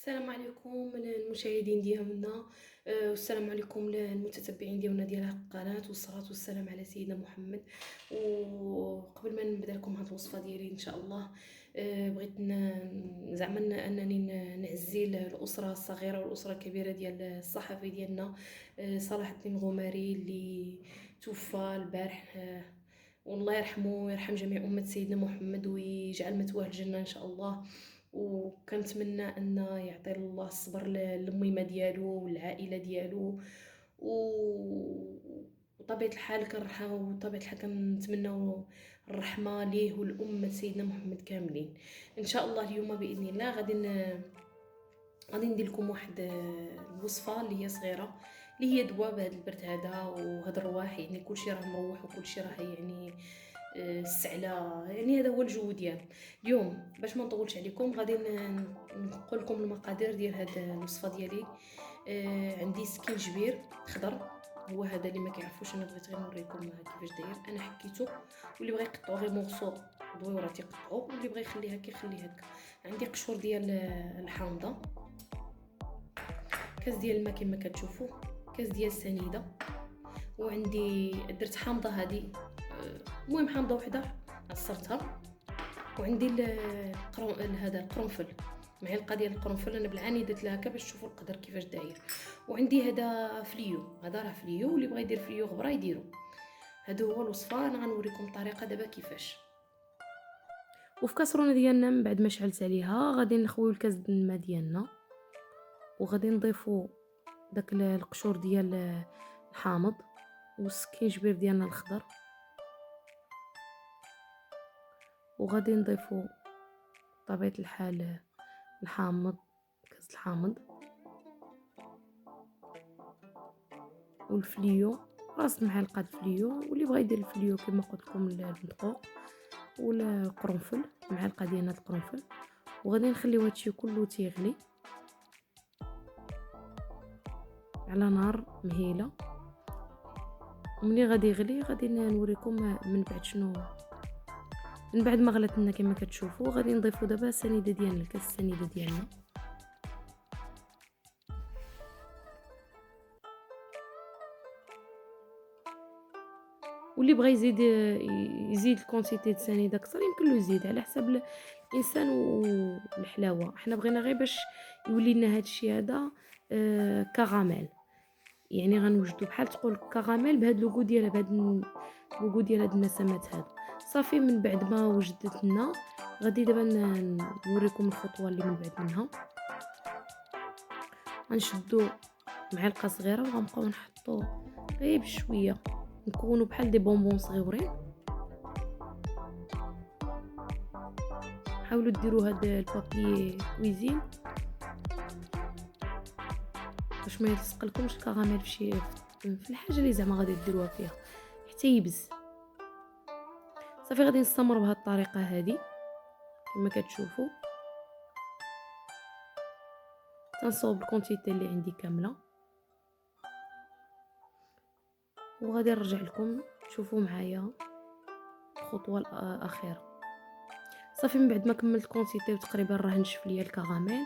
السلام عليكم المشاهدين ديالنا. والسلام عليكم للمتتبعين ديالنا ديال هاد القناه، والصلاه والسلام على سيدنا محمد. وقبل ما نبدا لكم هاد الوصفه ديالي ان شاء الله، بغيت زعما انني نعزي الاسره الصغيره والاسره الكبيره ديال الصحفي ديالنا، صلاح الدين الغماري اللي توفى البارح. والله يرحمه ويرحم جميع أمة سيدنا محمد ويجعل مثواه الجنة إن شاء الله. وكنتمنى أن يعطي الله الصبر للميمة ديالو والعائلة ديالو. وطبيعة الحال كنرحم، وطبيعة الحال كنتمناو الرحمة ليه ولأمة سيدنا محمد كاملين إن شاء الله. اليوم بإذن الله غادي ندير لكم واحد الوصفه اللي هي صغيره، اللي هي دواء بهذا البرد هذا وهذا الرواح. يعني كلشي راه مروح وكلشي راه يعني السعله، يعني هذا هو الجو ديالنا اليوم. باش ما نطولش عليكم غادي نقول لكم المقادير ديال هذه الوصفه ديالي. عندي سكينجبير خضر، هو هذا اللي ما كيعرفوش، انا بغيت غير نوريكم كيفاش داير. انا حكيته، واللي بغى يقطعو غير مورسو دويره يقطعو، واللي بغى يخليها كيخليها هكا. عندي قشور ديال الحامضه، كاس ديال الماء كما كتشوفوا، كاس ديال السنيده، وعندي درت حامضه هذه، المهم حامضه وحده عصرتها. وعندي هذا القرنفل، معلقه ديال القرنفل، انا بالعاني درت لها هكا باش تشوفوا القدر كيفاش داير. وعندي هذا فليو، هذا راه فليو، واللي بغى يدير فليو غبره يديرو. هذا هو الوصفه، انا غنوريكم الطريقه دابا كيفاش. وفي كاسرونه ديالنا من بعد ما شعلت عليها غادي نخويو الكاس د الماء ديالنا، وغادي نضيفو داك القشور ديال الحامض والسكينجبير ديالنا الخضر، وغادي نضيفو بطبيعه الحال الحامض، كاس الحامض والفليو، راس معلقه الفليو، واللي بغى يدير الفليو كما قلت لكم البندقوق، ولا القرنفل معلقه ديال القرنفل. وغادي نخليو هادشي كله تيغلي على نار مهيله. وملي غادي يغلي غادي نوريكم من بعد شنو. من بعد ما غلات لنا كما كتشوفوا غادي نضيفوا دابا السنيده ديالنا، الكاس السنيده ديالنا، واللي بغى يزيد الكونتيتي د السنيده اكثر يمكن له يزيد على حسب الانسان والحلاوه. احنا بغينا غير باش يولي لنا هذا الشيء هذا كراميل، يعني غنوجدو بحال تقول كراميل بهذا لوغو ديالها، بهذا لوغو ديال هاد النسمات هادو. صافي من بعد ما وجدت لنا غادي دابا نوريكم الخطوه اللي من بعد منها. غنشدو معلقه صغيره وغنبقاو نحطو غير بشويه، نكونوا بحال دي بونبون صغيورين. حاولوا ديروا هاد البابي كويزين باش ما يلصق لكمش الكراميل في الحاجه اللي زعما غادي ديروها فيها حتى يبز. صافي غادي نستمر بهذه الطريقه هذه كما كتشوفوا، تنصوب الكونتيتي اللي عندي كامله. وغادي نرجع لكم تشوفوا معايا الخطوه الاخيره. صافي من بعد ما كملت كونتيتي وتقريبا راه نشف ليا الكراميل،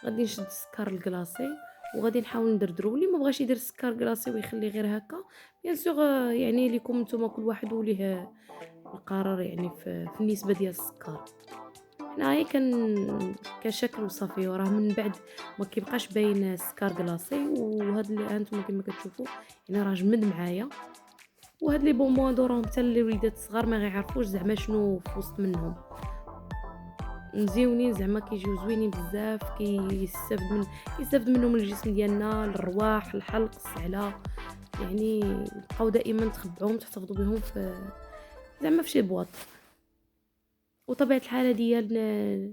غادي نشد السكر الكلاصي وغادي نحاول ندردرو. اللي ما بغاش يدير السكر كلاصي ويخلي غير هكا بيان سور، يعني ليكم نتوما كل واحد وليه القرار، يعني في النسبه ديال السكر. حنايا كشكل وصافي، وراه من بعد ما كيبقاش باين السكر كلاصي. وهاد اللي انتم كما كتشوفوا يعني راه جمد معايا. وهاد لي بونبون هادو راهم حتى الوليدات الصغار ما غيعرفوش زعما شنو في وسط منهم، مزيونين زعما كيجيو زوينين بزاف، كيستافد منهم الجسم ديالنا، الرواح، الحلق، السعله. يعني بقاو دائما تخبعوهم تحتفظوا بهم في زعما في شي بواط. وطبيعه الحال ديال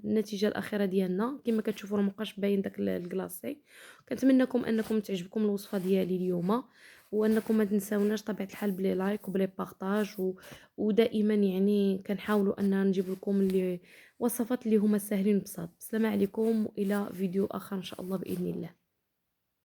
النتيجه الاخيره ديالنا كما كتشوفوا راه مابقاش باين داك الكلاصي. كنتمنىكم انكم تعجبكم الوصفه ديالي اليوم، وانكم ما تنساوناش طبيعه الحال بلي لايك وبلي بارطاج ودائما يعني كنحاولوا ان نجيب لكم اللي وصفات اللي هما ساهلين بساط. السلام عليكم والى فيديو اخر ان شاء الله باذن الله.